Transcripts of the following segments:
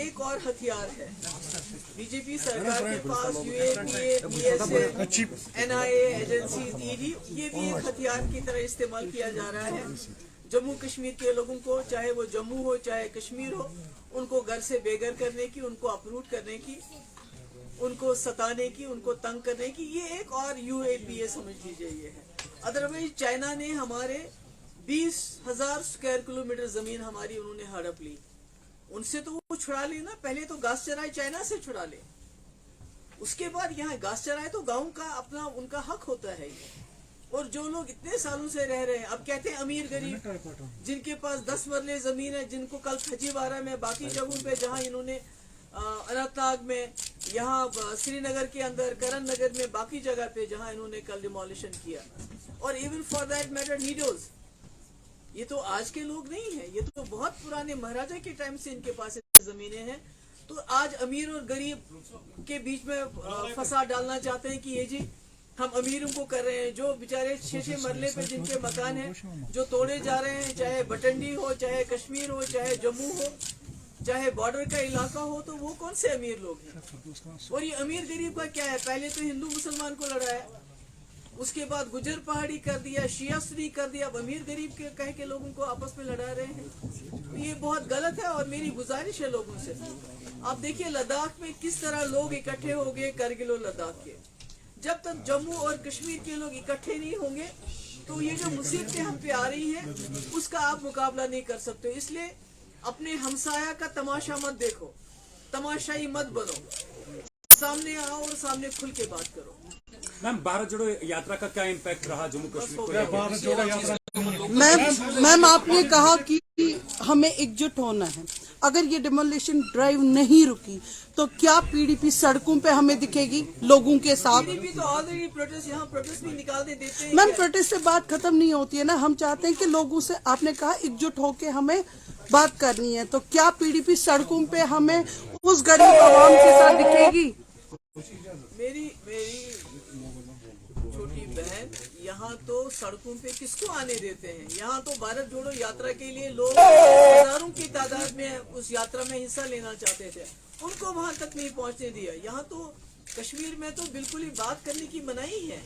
एक और हथियार है बीजेपी सरकार के पास। UAPA, BSF, NIA agency, ED, ये भी एक हथियार की तरह इस्तेमाल किया जा रहा है। जम्मू कश्मीर के लोगों को, चाहे वो जम्मू हो चाहे कश्मीर हो, उनको घर से बेघर करने की, उनको अपरूट करने की, उनको सताने की, उनको तंग करने की, ये एक और यूएपीए समझ लीजिए ये है। अदरवाइज चाइना ने हमारे 20,000 स्क्वायर किलोमीटर जमीन हमारी उन्होंने हड़प ली। उनसे तो वो छुड़ा ली ना, पहले तो घास चराए चाइना से छुड़ा ले, उसके बाद यहाँ घास चराए तो गांव का अपना उनका हक होता है ये। और जो लोग इतने सालों से रह रहे हैं, अब कहते हैं अमीर गरीब, जिनके पास 10 मरले जमीन है, जिनको कल खजीबारा में, बाकी जगहों पे जहाँ इन्होंने अनंतनाग में, यहाँ श्रीनगर के अंदर, करण नगर में, बाकी जगह पे जहाँ इन्होंने कल डिमोलिशन किया, और इवन फॉर दैट मैटर नीडोज, ये तो आज के लोग नहीं है, ये तो बहुत पुराने महाराजा के टाइम से इनके पास जमीनें हैं। तो आज अमीर और गरीब के बीच में फसाद डालना चाहते हैं कि ये जी हम अमीरों को कर रहे हैं, जो बेचारे 6-6 मरले पे जिनके मकान हैं जो तोड़े जा रहे हैं, चाहे बटंडी हो, चाहे कश्मीर हो, चाहे जम्मू हो, चाहे बॉर्डर का इलाका हो, तो वो कौन से अमीर लोग हैं? और ये अमीर गरीब का क्या है? पहले तो हिंदू मुसलमान को लड़ाया, उसके बाद गुजर पहाड़ी कर दिया, शिया सुन्नी कर दिया, अब अमीर गरीब के कह के लोगों को आपस में लड़ा रहे हैं। तो ये बहुत गलत है। और मेरी गुजारिश है लोगों से, आप देखिए लद्दाख में किस तरह लोग इकट्ठे हो गए, करगिल और लद्दाख के। जब तक जम्मू और कश्मीर के लोग इकट्ठे नहीं होंगे तो ये जो मुसीबतें हम पे आ रही हैं उसका आप मुकाबला नहीं कर सकते। इसलिए अपने हमसाया का तमाशा मत देखो, तमाशाई मत बनो, सामने आओ और सामने खुल के बात करो। मैम, भारत जोड़ो यात्रा का क्या इम्पैक्ट रहा जम्मू कश्मीर को? भारत जोड़ो यात्रा मैम आपने कहा कि हमें एकजुट होना है। अगर ये डिमोलिशन ड्राइव नहीं रुकी तो क्या पीडीपी सड़कों पे हमें दिखेगी लोगों के साथ? पीडीपी तो ऑलरेडी प्रोटेस्ट, यहाँ प्रोटेस्ट भी निकालने देते हैं। मैम प्रोटेस्ट से बात खत्म नहीं होती है ना, हम चाहते हैं कि लोगों से, आपने कहा एकजुट होके हमें बात करनी है, तो क्या पीडीपी सड़कों पे हमें उस गरीब आवाम के साथ दिखेगी? मेरी छोटी बहन, यहाँ तो सड़कों पे किसको आने देते हैं? यहाँ तो भारत जोड़ो यात्रा के लिए लोग हजारों की तादाद में उस यात्रा में हिस्सा लेना चाहते थे, उनको वहां तक नहीं पहुंचने दिया। यहाँ तो कश्मीर में तो बिल्कुल ही बात करने की मनाही है।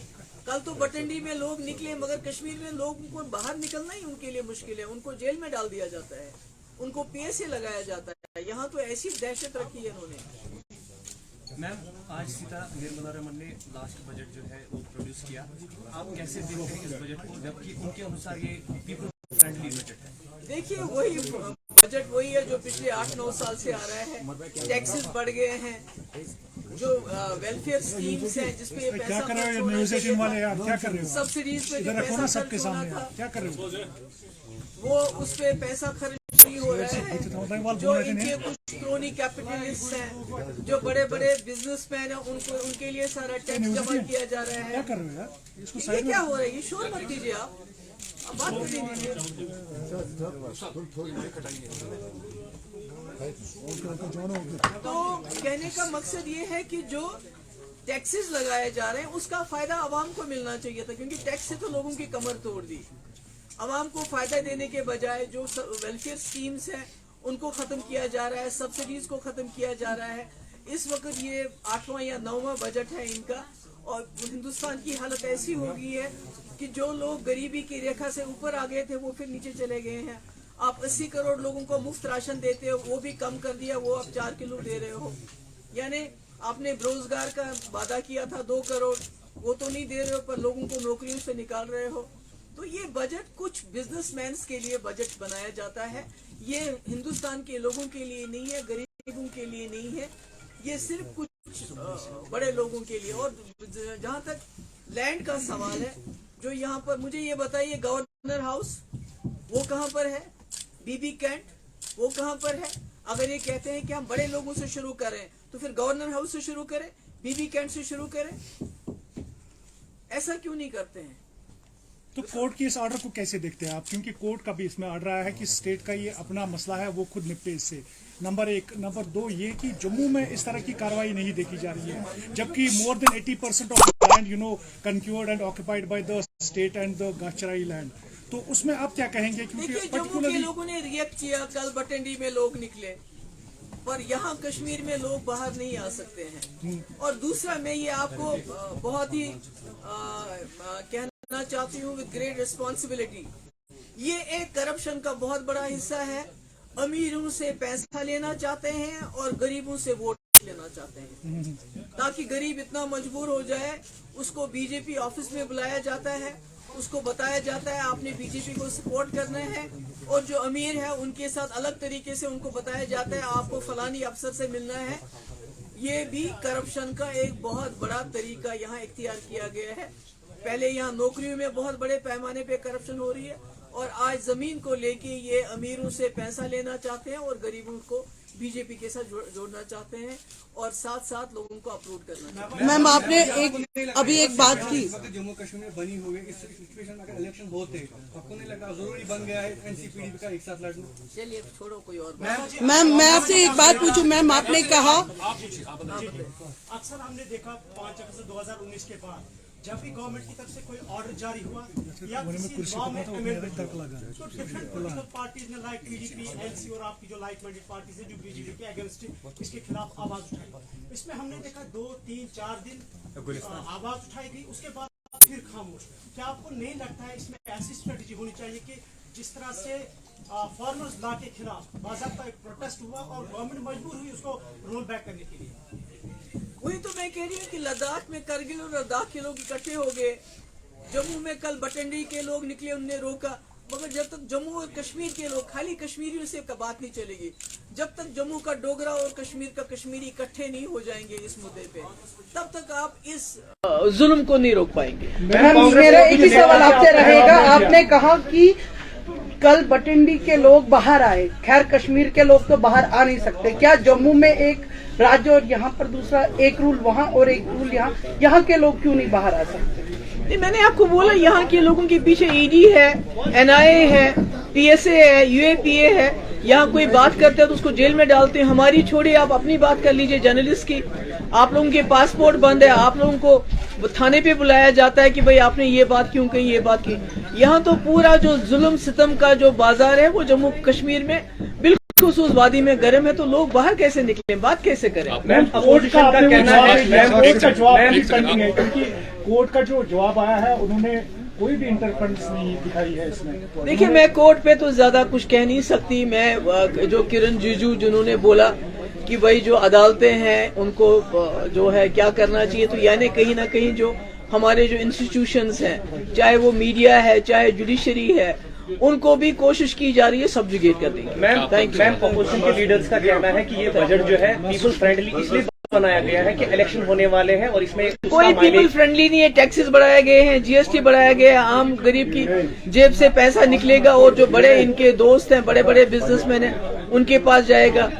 कल तो बटंडी में लोग निकले, मगर कश्मीर में लोगों को बाहर निकलना ही उनके लिए मुश्किल है, उनको जेल में डाल दिया जाता है, उनको पीएसए लगाया जाता है। यहाँ तो ऐसी दहशत रखी है इन्होंने। मैम, आज सीता निर्मला रमन ने लास्ट बजट जो है वो प्रोड्यूस किया, आप कैसे देखते हैं इस बजट को, जबकि उनके अनुसार ये पीपल फ्रेंडली बजट है? देखिए वही बजट वही है जो पिछले 8-9 साल से आ रहा है। टैक्सेस बढ़ गए हैं, जो वेलफेयर स्कीम्स हैं जिसपे पैसा सब्सिडीज पे जो पैसा खर्च होना था, क्या कर रहे हो? वो उस पे पैसा खर्च नहीं हो रहा है। जो इनके कुछ क्रोनी कैपिटलिस्ट हैं, जो बड़े बड़े बिजनेसमैन हैं, उनको उनके लिए सारा टैक्स जमा किया जा रहा है। क्या कर रहे हो यार? ये क्या हो रहा है? ये शोर मत कीजिए, आप बात कर लीजिए। तो कहने का मकसद ये है कि जो टैक्सेस लगाए जा रहे हैं उसका फायदा आवाम को मिलना चाहिए था, क्योंकि टैक्स से तो लोगों की कमर तोड़ दी। आवाम को फायदा देने के बजाय जो वेलफेयर स्कीम्स हैं उनको खत्म किया जा रहा है, सब्सिडीज को खत्म किया जा रहा है। इस वक्त ये 8वां या 9वां बजट है इनका, और हिंदुस्तान की हालत ऐसी हो गई है कि जो लोग गरीबी की रेखा से ऊपर आ गए थे वो फिर नीचे चले गए हैं। आप 80 करोड़ लोगों को मुफ्त राशन देते हो, वो भी कम कर दिया, वो अब 4 किलो दे रहे हो। यानी आपने बेरोजगार का वादा किया था 2 करोड़, वो तो नहीं दे रहे हो, पर लोगों को नौकरियों से निकाल रहे हो। तो ये बजट कुछ बिजनेसमैन के लिए बजट बनाया जाता है, ये हिंदुस्तान के लोगों के लिए नहीं है, गरीबों के लिए नहीं है, ये सिर्फ कुछ बड़े लोगों के लिए। और जहाँ तक लैंड का सवाल है, जो यहाँ पर मुझे ये बताइए, गवर्नर हाउस वो कहाँ पर है? बीबी कैंट वो कहाँ पर है? अगर ये कहते हैं कि हम बड़े लोगों से शुरू करें तो फिर गवर्नर हाउस से शुरू करें, बीबी कैंट से शुरू करें, ऐसा क्यों नहीं करते हैं? तो कोर्ट के इस ऑर्डर को कैसे देखते हैं आप? क्योंकि कोर्ट का भी इसमें ऑर्डर आया है कि स्टेट का ये अपना मसला है, वो खुद निपटे इससे। नंबर 1। नंबर 2 ये कि जम्मू में इस तरह की कार्रवाई नहीं देखी जा रही है, जबकि more than 80% of land conquered and occupied by the state and the गाचराई लैंड। तो उसमें आप क्या कहेंगे? क्योंकि जम्मू के लोगों ने रिएक्ट किया, कल बटंडी में लोग निकले, पर यहाँ कश्मीर में लोग बाहर नहीं आ सकते हैं। और दूसरा मैं ये आपको बहुत ही कहना चाहती हूँ विद ग्रेट रिस्पॉन्सिबिलिटी, ये एक करप्शन का बहुत बड़ा हिस्सा है। अमीरों से पैसा लेना चाहते हैं और गरीबों से वोट लेना चाहते हैं, ताकि गरीब इतना मजबूर हो जाए, उसको बीजेपी ऑफिस में बुलाया जाता है, उसको बताया जाता है आपने बीजेपी को सपोर्ट करना है, और जो अमीर है उनके साथ अलग तरीके से उनको बताया जाता है आपको फलानी अफसर से मिलना है। ये भी करप्शन का एक बहुत बड़ा तरीका यहाँ इख्तियार किया गया है। पहले यहाँ नौकरियों में बहुत बड़े पैमाने पे करप्शन हो रही है, और आज जमीन को लेके ये अमीरों से पैसा लेना चाहते हैं और गरीबों को बीजेपी के साथ जोड़ना चाहते हैं, और साथ साथ लोगों को अप्रूव करना चाहते हैं। मैम आपने अभी एक बात की, जम्मू कश्मीर में बनी हुई इस सिचुएशन में अगर इलेक्शन होते आपको नहीं लगता जरूरी बन गया है एनसीपीडी का एक साथ लड़ना? चलिए छोड़ो कोई और बात। मैम मैं आपसे एक बात पूछूं, मैम आपने कहा अक्सर हमने देखा 5 अगस्त 2019 के बाद जब भी गवर्नमेंट की तरफ से कोई ऑर्डर जारी हुआ या किसी लॉ में अमेंडमेंट हुआ, तो डिफरेंट पॉलिटिकल पार्टीज ने लाइक पीडीपी, एनसी और आपकी जो लाइक माइंडेड पार्टीज है जो बीजेपी के अगेंस्ट इसके खिलाफ आवाज उठाई। इसमें हमने देखा 2, 3, 4 दिन आवाज उठाई गई, उसके बाद फिर खामोश। क्या आपको नहीं लगता है इसमें ऐसी स्ट्रेटेजी होनी चाहिए कि जिस तरह से फार्मर्स लॉ के खिलाफ बाज़ाब्ता एक प्रोटेस्ट हुआ और गवर्नमेंट मजबूर हुई उसको रोल बैक करने के लिए? वही तो मैं कह रही हूँ कि लद्दाख में करगिल और लद्दाख के लोग इकट्ठे हो गए, जम्मू में कल बटंडी के लोग निकले, उनने रोका, मगर जब तक जम्मू और कश्मीर के लोग, खाली कश्मीरियों से बात नहीं चलेगी, जब तक जम्मू का डोगरा और कश्मीर का कश्मीरी इकट्ठे नहीं हो जाएंगे इस मुद्दे पे, तब तक आप इस जुल्म को नहीं रोक पाएंगे। मेरा एक ही सवाल आपसे रहेगा, आपने कहा कि कल बटिंडी के लोग बाहर आए, खैर कश्मीर के लोग तो बाहर आ नहीं सकते, क्या जम्मू में एक राज्य और यहाँ पर दूसरा, एक रूल वहाँ और एक रूल यहाँ के लोग क्यों नहीं बाहर आ सकते? नहीं, मैंने आपको बोला यहाँ के लोगों के पीछे ईडी है, एनआईए है, पीएसए है, यूएपीए है। यहाँ कोई बात करते हैं तो उसको जेल में डालते हैं। हमारी छोड़िए, आप अपनी बात कर लीजिए जर्नलिस्ट की। आप लोगों के पासपोर्ट बंद है, आप लोगों को थाने पे बुलाया जाता है कि भाई आपने ये बात क्यों कही, ये बात की। यहाँ तो पूरा जो जुल्म सितम का जो बाजार है वो जम्मू कश्मीर में बिल्कुल खुसूस वादी में गर्म है, तो लोग बाहर कैसे निकले, बात कैसे करें? मैम अपोजिशन का कहना है, कोर्ट का जवाब अभी पेंडिंग है, क्योंकि कोर्ट का जो जवाब आया है उन्होंने कोई भी इंटरफेरेंस नहीं दिखाई है इसमें। देखिए, मैं कोर्ट पे तो ज्यादा कुछ कह नहीं सकती। मैं जो किरण रिजिजू जिन्होंने बोला कि भाई जो अदालतें हैं उनको जो है क्या करना चाहिए, तो यानी कहीं ना कहीं जो हमारे जो इंस्टीट्यूशंस हैं, चाहे वो मीडिया है, चाहे जुडिशरी है, उनको भी कोशिश की जा रही है सब्जुगेट करने की। मैम अपोजिशन के लीडर्स का कहना है कि ये बजट जो है पीपल फ्रेंडली इसलिए बनाया गया है कि इलेक्शन होने वाले हैं और इसमें कोई पीपल फ्रेंडली नहीं है। टैक्सेस बढ़ाए गए हैं, जीएसटी बढ़ाया गया है, आम गरीब की जेब से पैसा निकलेगा और जो बड़े इनके दोस्त हैं, बड़े बड़े बिजनेसमैन हैं, उनके पास जाएगा।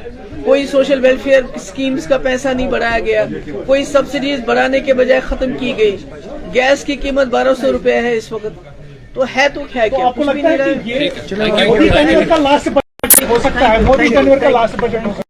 कोई सोशल वेलफेयर स्कीम्स का पैसा नहीं बढ़ाया गया, कोई सब्सिडीज बढ़ाने के बजाय खत्म की गई। गैस की कीमत 1200 रुपए है इस वक्त, तो है तो क्या, तो आपको लगता है कि ये मोदी टेन्योर का लास्ट बजट हो सकता है? मोदी टेन्योर का लास्ट बजट हो सकता है?